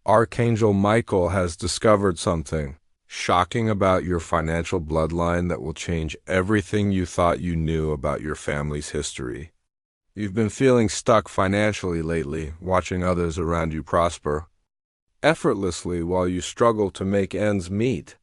Archangel Michael has discovered something shocking about your financial bloodline that will change everything you thought you knew about your family's history. You've been feeling stuck financially lately, watching others around you prosper effortlessly while you struggle to make ends meet.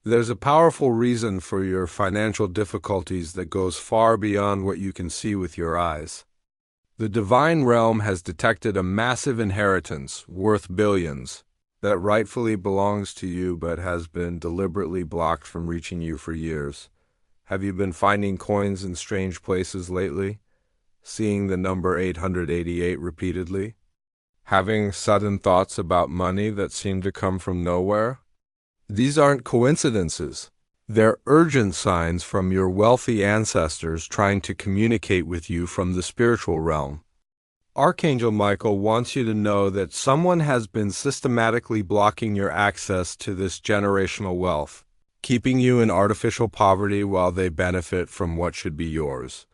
There's a powerful reason for your financial difficulties that goes far beyond what you can see with your eyes. The divine realm has detected a massive inheritance worth billions that rightfully belongs to you but has been deliberately blocked from reaching you for years. Have you been finding coins in strange places lately? Seeing the number 888 repeatedly? Having sudden thoughts about money that seem to come from nowhere? These aren't coincidences. They're urgent signs from your wealthy ancestors trying to communicate with you from the spiritual realm. Archangel Michael wants you to know that someone has been systematically blocking your access to this generational wealth, keeping you in artificial poverty while they benefit from what should be yours.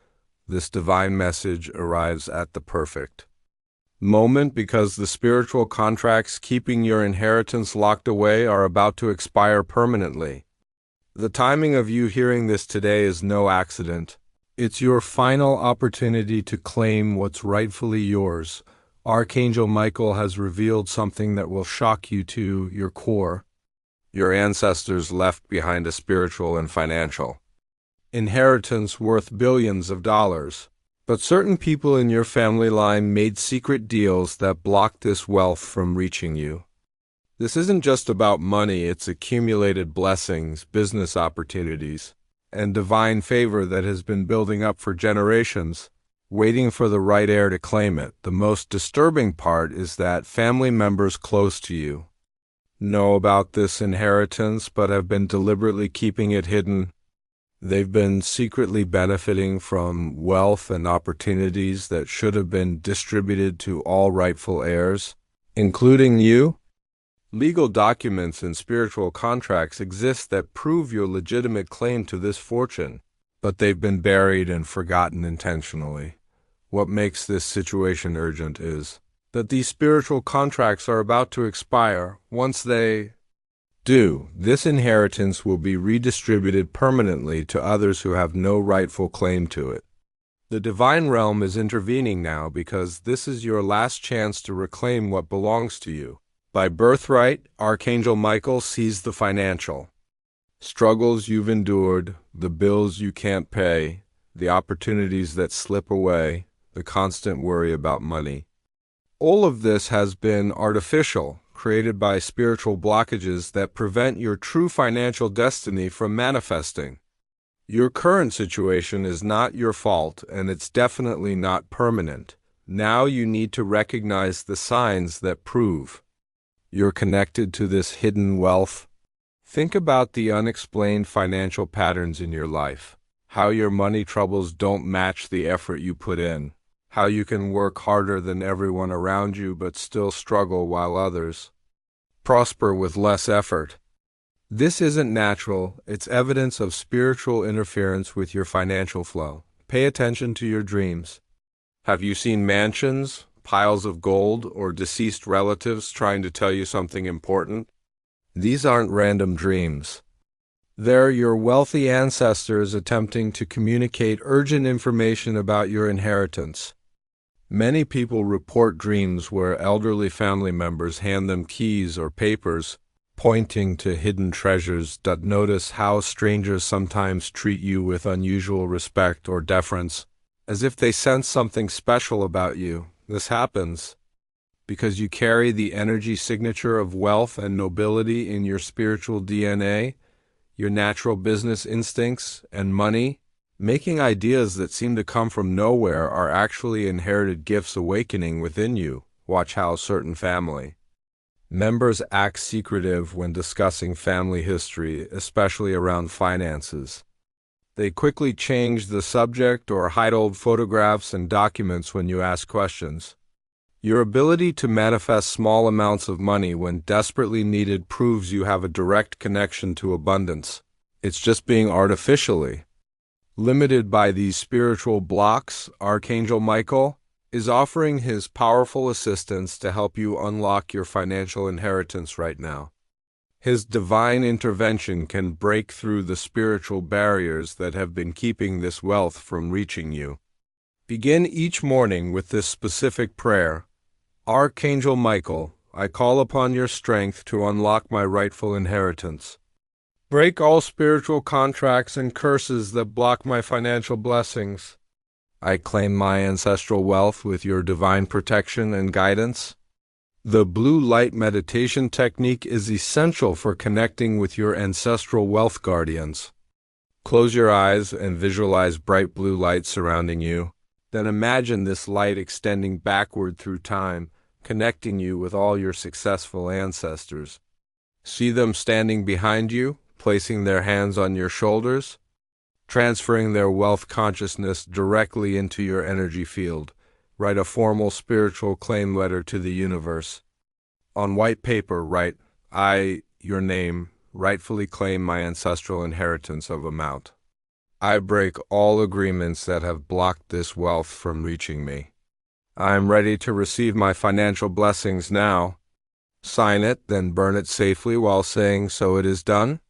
This divine message arrives at the perfect moment because the spiritual contracts keeping your inheritance locked away are about to expire permanently. The timing of you hearing this today is no accident. It's your final opportunity to claim what's rightfully yours. Archangel Michael has revealed something that will shock you to your core. Your ancestors left behind a spiritual and financial inheritance worth billions of dollars. But certain people in your family line made secret deals that blocked this wealth from reaching you. This isn't just about money, it's accumulated blessings, business opportunities, and divine favor that has been building up for generations, waiting for the right heir to claim it. The most disturbing part is that family members close to you know about this inheritance but have been deliberately keeping it hidden. They've been secretly benefiting from wealth and opportunities that should have been distributed to all rightful heirs, including you. Legal documents and spiritual contracts exist that prove your legitimate claim to this fortune, but they've been buried and forgotten intentionally. What makes this situation urgent is that these spiritual contracts are about to expire. Once they do, this inheritance will be redistributed permanently to others who have no rightful claim to it. The divine realm is intervening now because this is your last chance to reclaim what belongs to you. By birthright, Archangel Michael sees the financial struggles you've endured, the bills you can't pay, the opportunities that slip away, the constant worry about money. All of this has been artificial, created by spiritual blockages that prevent your true financial destiny from manifesting. Your current situation is not your fault, and it's definitely not permanent. Now you need to recognize the signs that prove you're connected to this hidden wealth. Think about the unexplained financial patterns in your life, how your money troubles don't match the effort you put in, how you can work harder than everyone around you but still struggle while others prosper with less effort. This isn't natural, it's evidence of spiritual interference with your financial flow. Pay attention to your dreams. Have you seen mansions, piles of gold, or deceased relatives trying to tell you something important? These aren't random dreams. They're your wealthy ancestors attempting to communicate urgent information about your inheritance. Many people report dreams where elderly family members hand them keys or papers pointing to hidden treasures. Notice how strangers sometimes treat you with unusual respect or deference, as if they sense something special about you. This happens because you carry the energy signature of wealth and nobility in your spiritual DNA, your natural business instincts, and money. Making ideas that seem to come from nowhere are actually inherited gifts awakening within you. Watch how certain family members act secretive when discussing family history, especially around finances. They quickly change the subject or hide old photographs and documents when you ask questions. Your ability to manifest small amounts of money when desperately needed proves you have a direct connection to abundance. It's just being artificially limited by these spiritual blocks. Archangel Michael is offering his powerful assistance to help you unlock your financial inheritance right now. His divine intervention can break through the spiritual barriers that have been keeping this wealth from reaching you. Begin each morning with this specific prayer. Archangel Michael, I call upon your strength to unlock my rightful inheritance. Break all spiritual contracts and curses that block my financial blessings. I claim my ancestral wealth with your divine protection and guidance. The blue light meditation technique is essential for connecting with your ancestral wealth guardians. Close your eyes and visualize bright blue light surrounding you. Then imagine this light extending backward through time, connecting you with all your successful ancestors. See them standing behind you, placing their hands on your shoulders, transferring their wealth consciousness directly into your energy field. Write a formal spiritual claim letter to the universe. On white paper, write, I, your name, rightfully claim my ancestral inheritance of amount. I break all agreements that have blocked this wealth from reaching me. I am ready to receive my financial blessings now. Sign it, then burn it safely while saying, so it is done.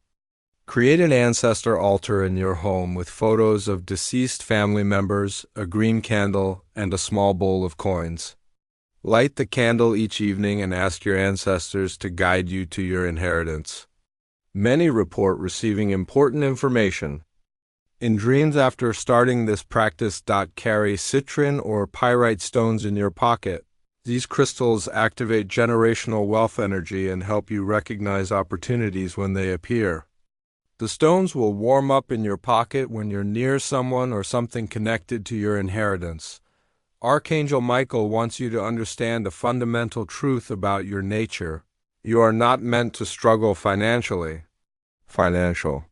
Create an ancestor altar in your home with photos of deceased family members, a green candle, and a small bowl of coins. Light the candle each evening and ask your ancestors to guide you to your inheritance. Many report receiving important information. In dreams after starting this practice, carry citrine or pyrite stones in your pocket. These crystals activate generational wealth energy and help you recognize opportunities when they appear. The stones will warm up in your pocket when you're near someone or something connected to your inheritance. Archangel Michael wants you to understand a fundamental truth about your nature. You are not meant to struggle financially. Financial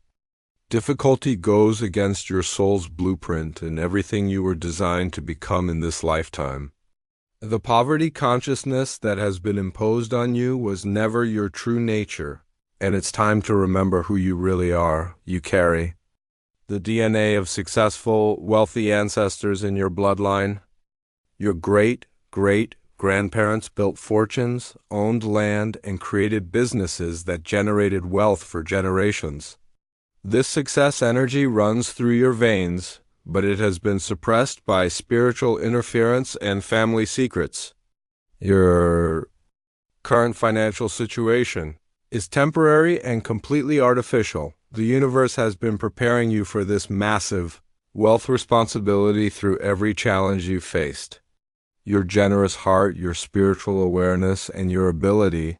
difficulty goes against your soul's blueprint and everything you were designed to become in this lifetime. The poverty consciousness that has been imposed on you was never your true nature. And it's time to remember who you really are. You carry the DNA of successful, wealthy ancestors in your bloodline. Your great-great-grandparents built fortunes, owned land, and created businesses that generated wealth for generations. This success energy runs through your veins, but it has been suppressed by spiritual interference and family secrets. Your current financial situation is temporary and completely artificial. The universe has been preparing you for this massive wealth responsibility through every challenge you've faced. Your generous heart, your spiritual awareness, and your ability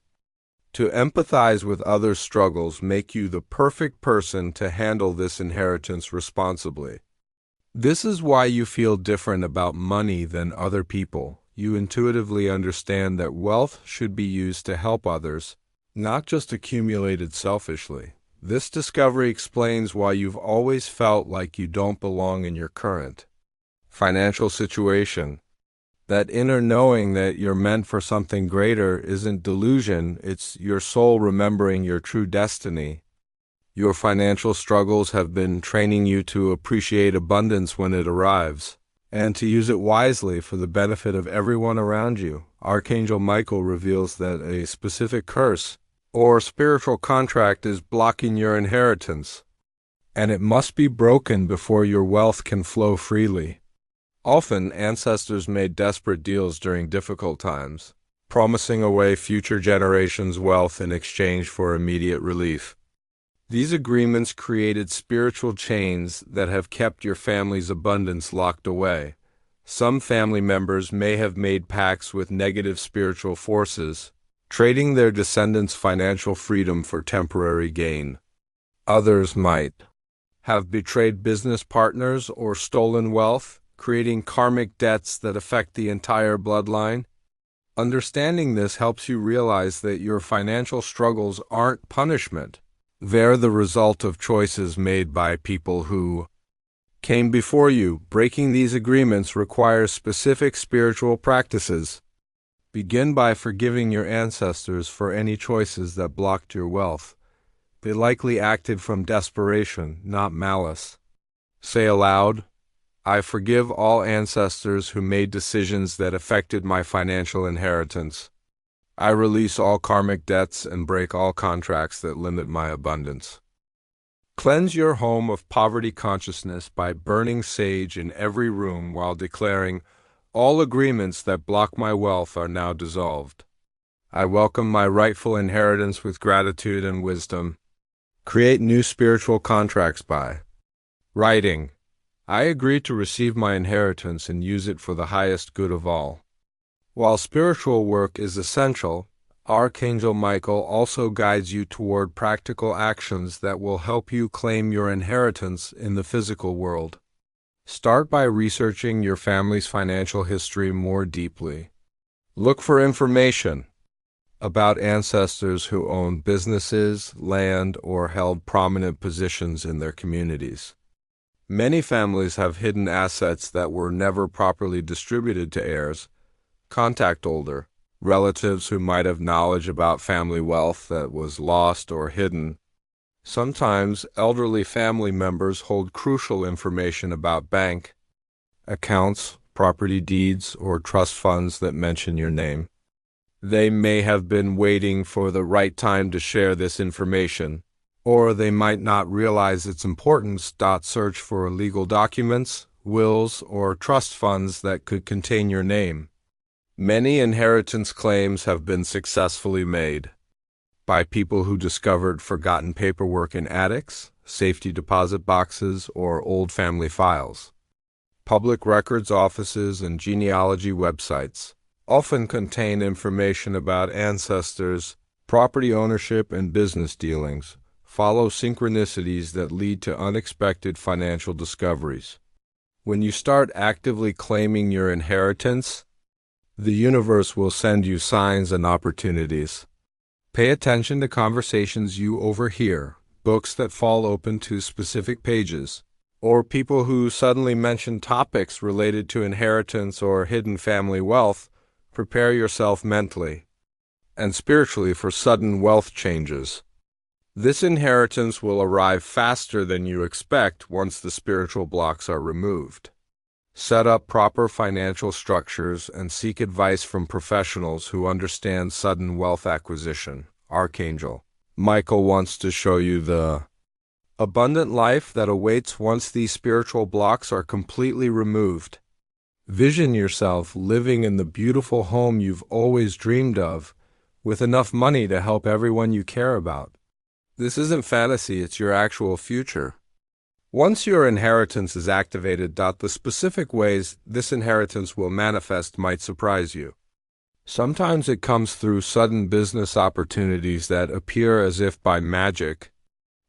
to empathize with others' struggles make you the perfect person to handle this inheritance responsibly. This is why you feel different about money than other people. You intuitively understand that wealth should be used to help others, not just accumulated selfishly. This discovery explains why you've always felt like you don't belong in your current financial situation. That inner knowing that you're meant for something greater isn't delusion, it's your soul remembering your true destiny. Your financial struggles have been training you to appreciate abundance when it arrives, and to use it wisely for the benefit of everyone around you. Archangel Michael reveals that a specific curse or spiritual contract is blocking your inheritance, and it must be broken before your wealth can flow freely. Often, ancestors made desperate deals during difficult times, promising away future generations' wealth in exchange for immediate relief. These agreements created spiritual chains that have kept your family's abundance locked away. Some family members may have made pacts with negative spiritual forces, trading their descendants' financial freedom for temporary gain. Others might have betrayed business partners or stolen wealth, creating karmic debts that affect the entire bloodline. Understanding this helps you realize that your financial struggles aren't punishment. They're the result of choices made by people who came before you. Breaking these agreements requires specific spiritual practices. Begin by forgiving your ancestors for any choices that blocked your wealth. They likely acted from desperation, not malice. Say aloud, I forgive all ancestors who made decisions that affected my financial inheritance. I release all karmic debts and break all contracts that limit my abundance. Cleanse your home of poverty consciousness by burning sage in every room while declaring, "All agreements that block my wealth are now dissolved." I welcome my rightful inheritance with gratitude and wisdom. Create new spiritual contracts by writing. I agree to receive my inheritance and use it for the highest good of all. While spiritual work is essential, Archangel Michael also guides you toward practical actions that will help you claim your inheritance in the physical world. Start by researching your family's financial history more deeply. Look for information about ancestors who owned businesses, land, or held prominent positions in their communities. Many families have hidden assets that were never properly distributed to heirs. Contact older relatives who might have knowledge about family wealth that was lost or hidden. Sometimes elderly family members hold crucial information about bank accounts, property deeds, or trust funds that mention your name. They may have been waiting for the right time to share this information, or they might not realize its importance. Search for legal documents, wills, or trust funds that could contain your name. Many inheritance claims have been successfully made by people who discovered forgotten paperwork in attics, safety deposit boxes, or old family files. Public records offices and genealogy websites often contain information about ancestors, property ownership, and business dealings. Follow synchronicities that lead to unexpected financial discoveries. When you start actively claiming your inheritance, the universe will send you signs and opportunities. Pay attention to conversations you overhear, books that fall open to specific pages, or people who suddenly mention topics related to inheritance or hidden family wealth. Prepare yourself mentally and spiritually for sudden wealth changes. This inheritance will arrive faster than you expect once the spiritual blocks are removed. Set up proper financial structures and seek advice from professionals who understand sudden wealth acquisition. Archangel Michael wants to show you the abundant life that awaits once these spiritual blocks are completely removed. Vision yourself living in the beautiful home you've always dreamed of, with enough money to help everyone you care about. This isn't fantasy, it's your actual future. Once your inheritance is activated, the specific ways this inheritance will manifest might surprise you. Sometimes it comes through sudden business opportunities that appear as if by magic.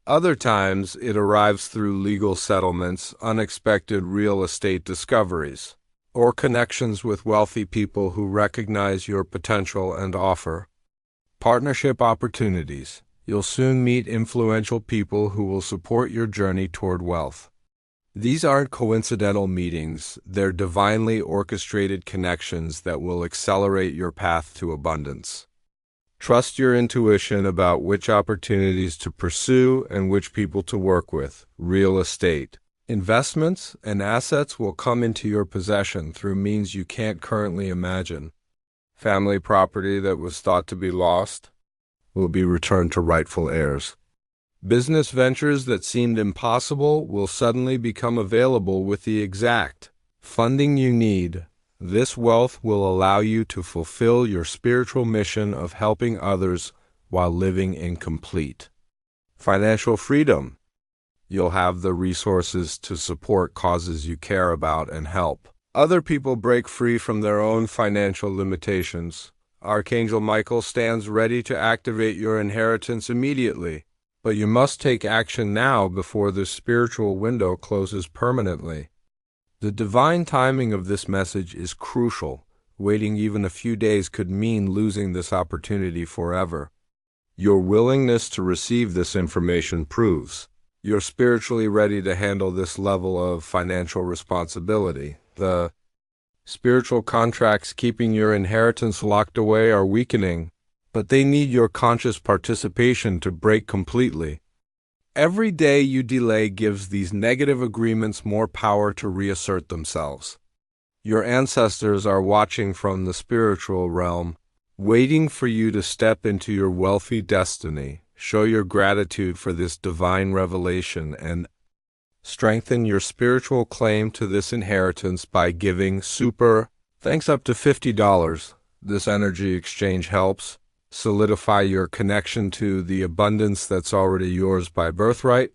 Other times it arrives through legal settlements, unexpected real estate discoveries, or connections with wealthy people who recognize your potential and offer partnership opportunities. You'll soon meet influential people who will support your journey toward wealth. These aren't coincidental meetings, they're divinely orchestrated connections that will accelerate your path to abundance. Trust your intuition about which opportunities to pursue and which people to work with. Real estate, investments, and assets will come into your possession through means you can't currently imagine. Family property that was thought to be lost will be returned to rightful heirs. Business ventures that seemed impossible will suddenly become available with the exact funding you need. This wealth will allow you to fulfill your spiritual mission of helping others while living in complete financial freedom. You'll have the resources to support causes you care about and help other people break free from their own financial limitations. Archangel Michael stands ready to activate your inheritance immediately, but you must take action now before the spiritual window closes permanently. The divine timing of this message is crucial. Waiting even a few days could mean losing this opportunity forever. Your willingness to receive this information proves you're spiritually ready to handle this level of financial responsibility. The spiritual contracts keeping your inheritance locked away are weakening, but they need your conscious participation to break completely. Every day you delay gives these negative agreements more power to reassert themselves. Your ancestors are watching from the spiritual realm, waiting for you to step into your wealthy destiny. Show your gratitude for this divine revelation and strengthen your spiritual claim to this inheritance by giving super thanks up to $50. This energy exchange helps solidify your connection to the abundance that's already yours by birthright.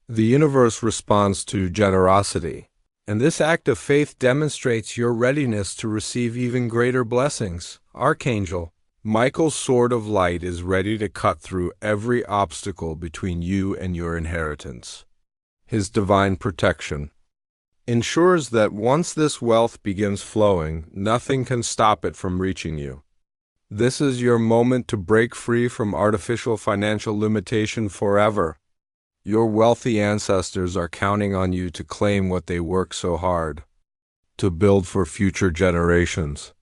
The universe responds to generosity, and this act of faith demonstrates your readiness to receive even greater blessings. Archangel Michael's sword of light is ready to cut through every obstacle between you and your inheritance. His divine protection ensures that once this wealth begins flowing, nothing can stop it from reaching you. This is your moment to break free from artificial financial limitation forever. Your wealthy ancestors are counting on you to claim what they worked so hard to build for future generations.